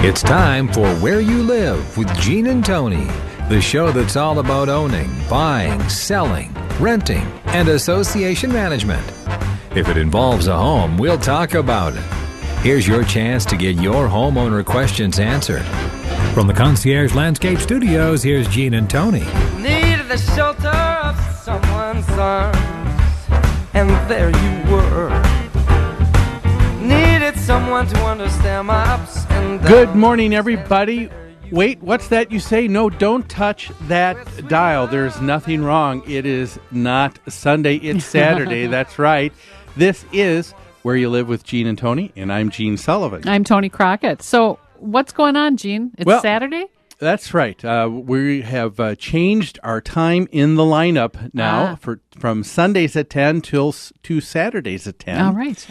It's time for Where You Live with Gene and Tony, the show that's all about owning, buying, selling, renting, and association management. If it involves a home, we'll talk about it. Here's your chance to get your homeowner questions answered. From the Concierge Landscape Studios, here's Gene and Tony. Needed the shelter of someone's arms, and there you were. Needed someone to understand my ups and downs. Good morning, everybody. Wait, what's that you say? No, don't touch that dial. There's nothing wrong. It is not Sunday, it's Saturday. That's right. This is Where You Live with Gene and Tony, and I'm Gene Sullivan. I'm Tony Crockett. So what's going on, Gene? It's Saturday? That's right. We have changed our time in the lineup now from Sundays at 10 to Saturdays at 10. All right.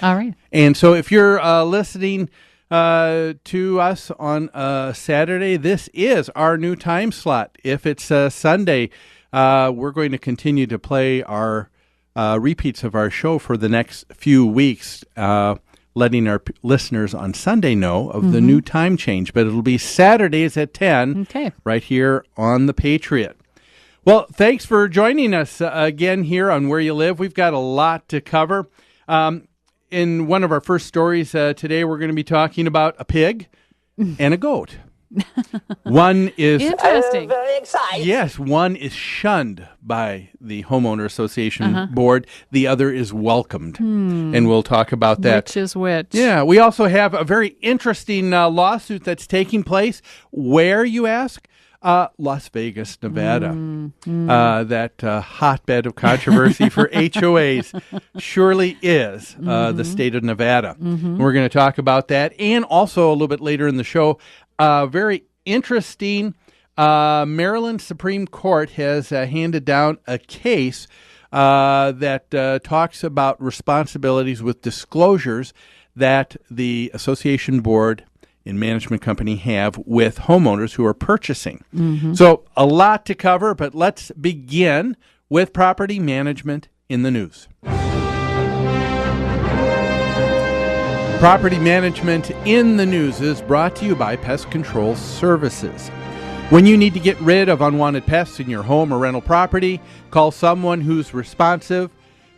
And so if you're listening to us on Saturday, this is our new time slot. If it's Sunday, we're going to continue to play our repeats of our show for the next few weeks, letting our listeners on Sunday know of the new time change. But it'll be Saturdays at 10 right here on The Patriot. Well, thanks for joining us again here on Where You Live. We've got a lot to cover. In one of our first stories today, we're going to be talking about a pig and a goat. One is interesting. Very exciting. Yes, one is shunned by the homeowner association board. The other is welcomed, and we'll talk about that. Which is which? Yeah, we also have a very interesting lawsuit that's taking place. Where, you ask? Las Vegas, Nevada. That hotbed of controversy for HOAs surely is the state of Nevada. We're going to talk about that, and also a little bit later in the show, very interesting. Maryland Supreme Court has handed down a case that talks about responsibilities with disclosures that the association board and management company have with homeowners who are purchasing. So a lot to cover, but let's begin with property management in the news. Property management in the news is brought to you by Pest Control Services. When you need to get rid of unwanted pests in your home or rental property, call someone who's responsive,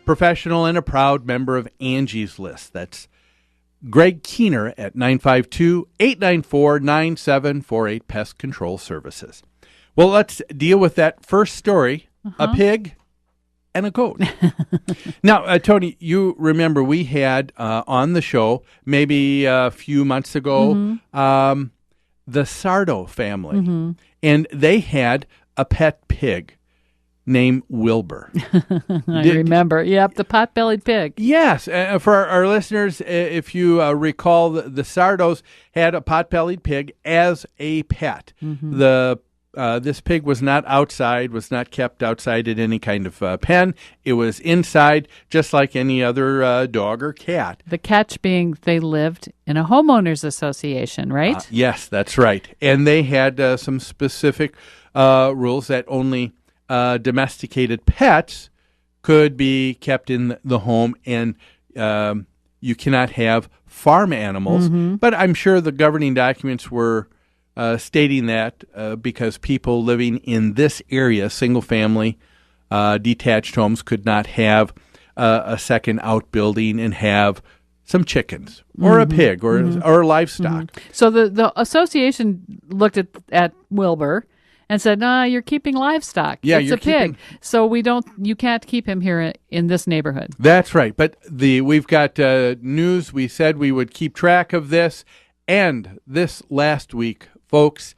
professional, and a proud member of Angie's List. That's Greg Keener at 952-894-9748, Pest Control Services. Well, let's deal with that first story, a pig and a goat. Now, Tony, you remember we had on the show maybe a few months ago the Sardo family, and they had a pet pig named Wilbur. I remember. Yep, the pot-bellied pig. Yes. For our listeners, if you recall, the Sardos had a pot-bellied pig as a pet. This pig was not outside, was not kept outside in any kind of pen. It was inside, just like any other dog or cat. The catch being they lived in a homeowners association, right? Yes, that's right. And they had some specific rules that only domesticated pets could be kept in the home, and you cannot have farm animals. But I'm sure the governing documents were stating that because people living in this area, single-family detached homes, could not have a second outbuilding and have some chickens or a pig or livestock. So the association looked at Wilbur and said, "No, you're keeping livestock. Yeah, it's you're a pig, so you can't keep him here in this neighborhood." That's right. But we've got news. We said we would keep track of this, and this last week, folks,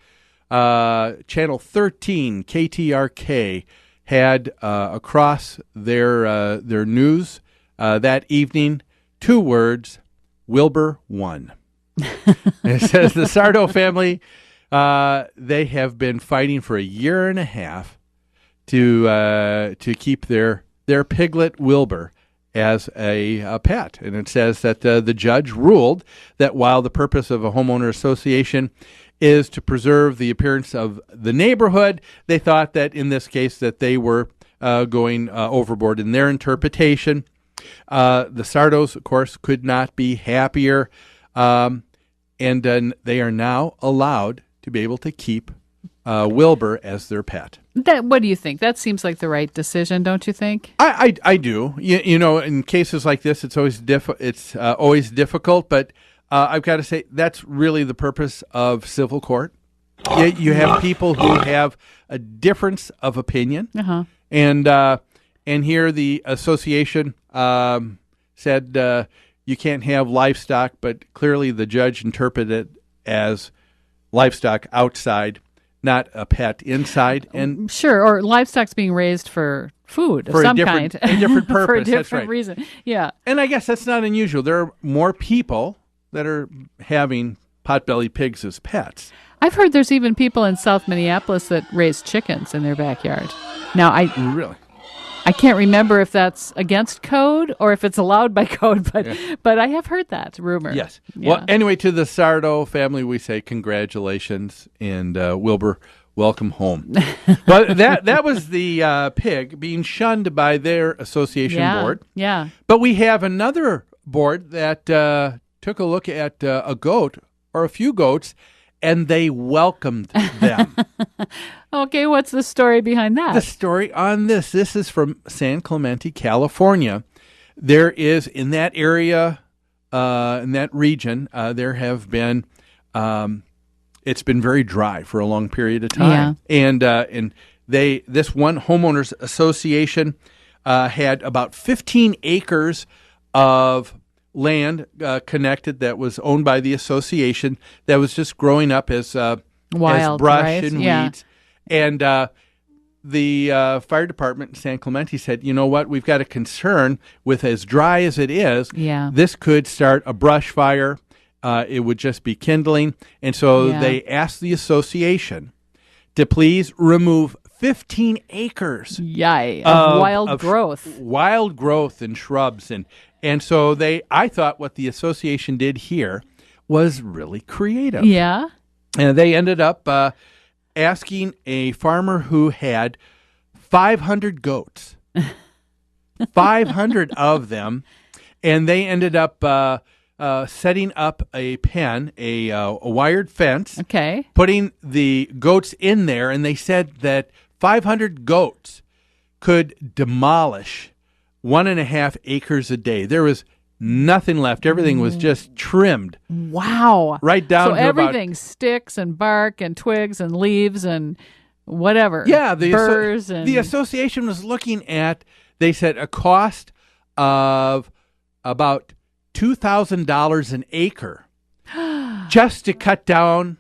Channel 13 KTRK had across their news that evening 2 words: Wilbur won. It says the Sardo family. They have been fighting for a year and a half to keep their piglet Wilbur as a pet. And it says that the judge ruled that while the purpose of a homeowner association is to preserve the appearance of the neighborhood, they thought that in this case that they were going overboard in their interpretation. The Sardos, of course, could not be happier. and they are now allowed to be able to keep Wilbur as their pet. What do you think? That seems like the right decision, don't you think? I do. You know, in cases like this, it's always always difficult. But I've got to say that's really the purpose of civil court. You have people who have a difference of opinion, and here the association said you can't have livestock, but clearly the judge interpreted it as livestock outside, not a pet inside. And sure, or livestock's being raised for food of some kind, a different purpose, for a different that's right. reason. Yeah, and I guess that's not unusual. There are more people that are having potbelly pigs as pets. I've heard there's even people in South Minneapolis that raise chickens in their backyard. Now, I can't remember if that's against code or if it's allowed by code, but I have heard that rumor. Yes. Yeah. Well, anyway, to the Sardo family, we say congratulations, and Wilbur, welcome home. But that was the pig being shunned by their association board. Yeah. But we have another board that took a look at a goat or a few goats, and they welcomed them. Okay, what's the story behind that? The story on this is from San Clemente, California. There is, in that area, in that region, there have been, it's been very dry for a long period of time. Yeah. And this one homeowners association had about 15 acres of land connected that was owned by the association that was just growing up as wild, brush right? and Yeah. weeds. And the fire department in San Clemente said, you know what, we've got a concern with as dry as it is. Yeah. This could start a brush fire. It would just be kindling. And so they asked the association to please remove 15 acres of wild growth. Wild growth and shrubs. And so I thought what the association did here was really creative. Yeah. And they ended up asking a farmer who had 500 goats, 500 of them, and they ended up setting up a pen, a wired fence, putting the goats in there, and they said that 500 goats could demolish 1.5 acres a day. There was nothing left. Everything was just trimmed. Wow. Right down so to everything, sticks and bark and twigs and leaves and whatever. Yeah. Burrs the association was looking at, they said, a cost of about $2,000 an acre just to cut down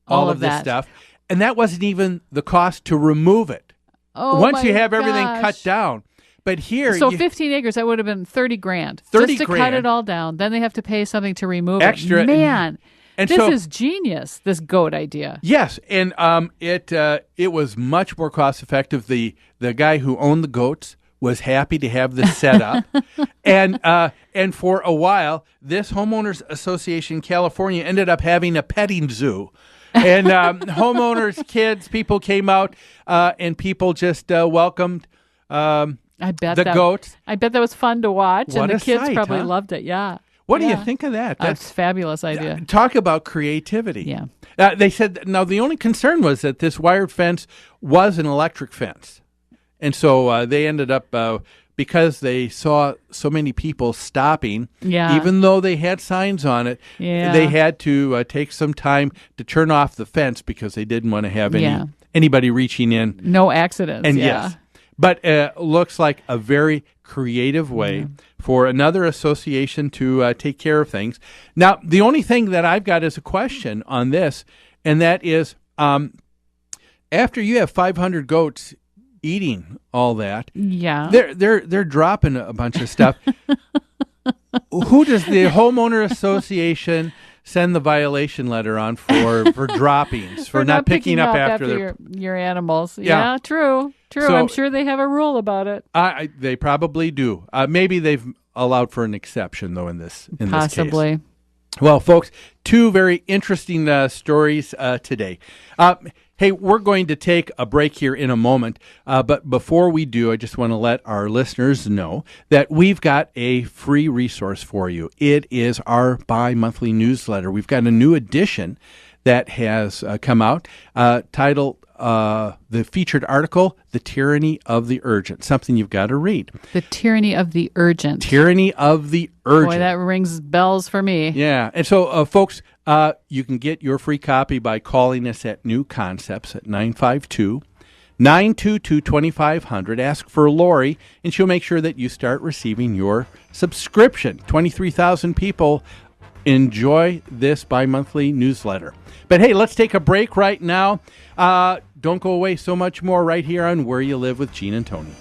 all of this stuff. And that wasn't even the cost to remove it. Oh, once you have everything cut down. But here, 15 acres, that would have been $30,000 just to cut it all down. Then they have to pay something to remove extra. it. Man, and this is genius. This goat idea. Yes, and it was much more cost effective. The guy who owned the goats was happy to have this set up, and for a while, this homeowners association California ended up having a petting zoo. And homeowners, kids, people came out, and people just welcomed. Goats. I bet that was fun to watch, What and the a kids sight, probably huh? loved it. Yeah. What do you think of that? That's a fabulous idea. Talk about creativity. Yeah. They said, now the only concern was that this wired fence was an electric fence. And so they ended up, because they saw so many people stopping, even though they had signs on it, they had to take some time to turn off the fence because they didn't want to have anybody reaching in. No accidents. And yes. But looks like a very creative way for another association to take care of things. Now, the only thing that I've got is a question on this, and that is, after you have 500 goats eating all that, they're dropping a bunch of stuff. Who does the homeowner association send the violation letter on for droppings, for not picking up after your animals? Yeah, true. So, I'm sure they have a rule about it. They probably do. Maybe they've allowed for an exception, though, in this Possibly. This case. Well, folks, two very interesting stories today. Hey, we're going to take a break here in a moment, but before we do, I just want to let our listeners know that we've got a free resource for you. It is our bi-monthly newsletter. We've got a new edition that has come out titled the featured article, The Tyranny of the Urgent, something you've got to read. The Tyranny of the Urgent. Tyranny of the Urgent. Boy, that rings bells for me. Yeah. And so, folks, you can get your free copy by calling us at New Concepts at 952-922-2500. Ask for Lori, and she'll make sure that you start receiving your subscription. 23,000 people enjoy this bi-monthly newsletter. But hey, let's take a break right now. Don't go away. So much more right here on Where You Live with Gene and Tony.